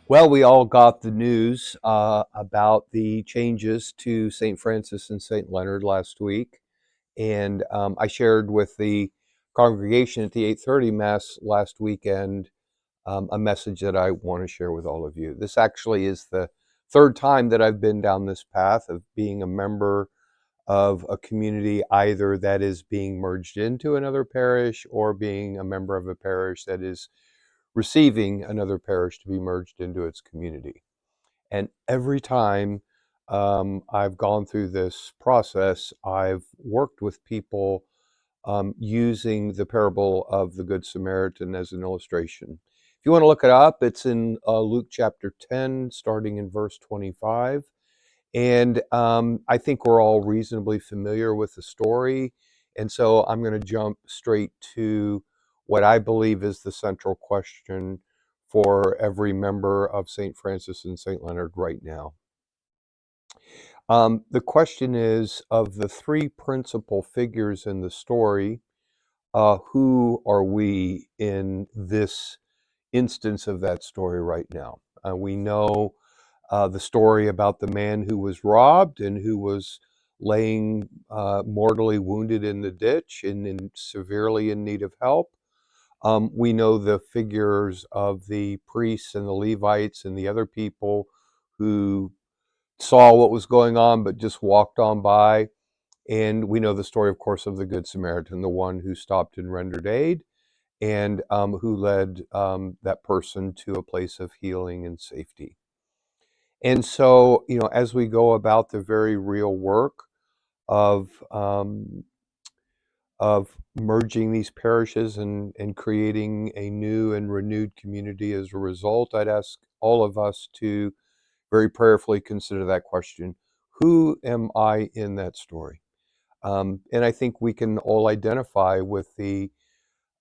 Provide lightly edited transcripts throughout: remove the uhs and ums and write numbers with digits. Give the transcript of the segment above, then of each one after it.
Well, we all got the news about the changes to St. Francis and St. Leonard last week, and I shared with the congregation at the 8:30 Mass last weekend a message that I want to share with all of you. This actually is the third time that I've been down this path of being a member of a community either that is being merged into another parish or being a member of a parish that is receiving another parish to be merged into its community. And every time I've gone through this process, I've worked with people using the parable of the Good Samaritan as an illustration. If you want to look it up, it's in Luke chapter 10, starting in verse 25. And I think we're all reasonably familiar with the story. And so I'm going to jump straight to what I believe is the central question for every member of St. Francis and St. Leonard right now. The question is, of the three principal figures in the story, who are we in this instance of that story right now? We know the story about the man who was robbed and who was laying mortally wounded in the ditch and severely in need of help. We know the figures of the priests and the Levites and the other people who saw what was going on but just walked on by. And we know the story, of course, of the Good Samaritan, the one who stopped and rendered aid and who led that person to a place of healing and safety. And so, as we go about the very real work of merging these parishes and creating a new and renewed community as a result, I'd ask all of us to very prayerfully consider that question: who am I in that story? And I think we can all identify with the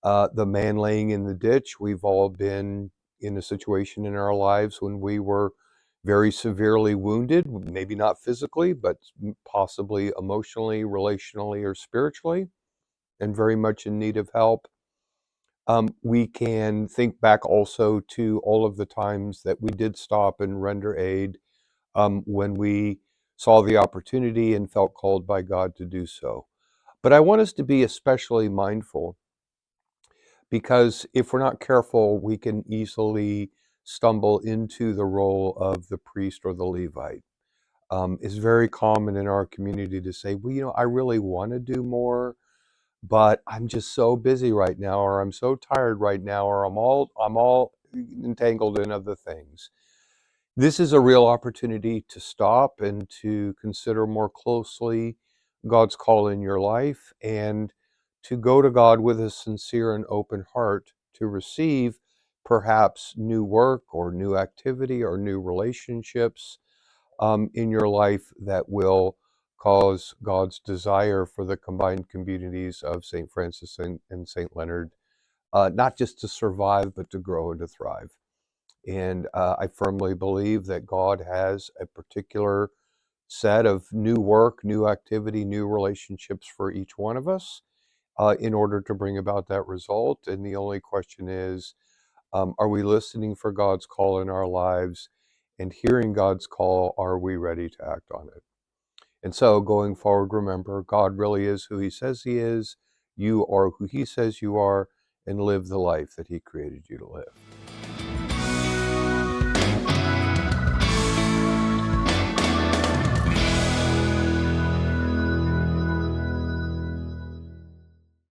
man laying in the ditch. We've all been in a situation in our lives when we were very severely wounded, maybe not physically, but possibly emotionally, relationally, or spiritually, and very much in need of help. We can think back also to all of the times that we did stop and render aid when we saw the opportunity and felt called by God to do so. But I want us to be especially mindful because if we're not careful, we can easily stumble into the role of the priest or the Levite. It's very common in our community to say, well, I really want to do more, but I'm just so busy right now, or I'm so tired right now, or I'm all entangled in other things. This is a real opportunity to stop and to consider more closely God's call in your life and to go to God with a sincere and open heart to receive perhaps new work or new activity or new relationships in your life that will cause God's desire for the combined communities of St. Francis and St. Leonard, not just to survive, but to grow and to thrive. And I firmly believe that God has a particular set of new work, new activity, new relationships for each one of us in order to bring about that result. And the only question is, are we listening for God's call in our lives? And hearing God's call, are we ready to act on it? And so going forward, remember, God really is who he says he is. You are who he says you are, and live the life that he created you to live.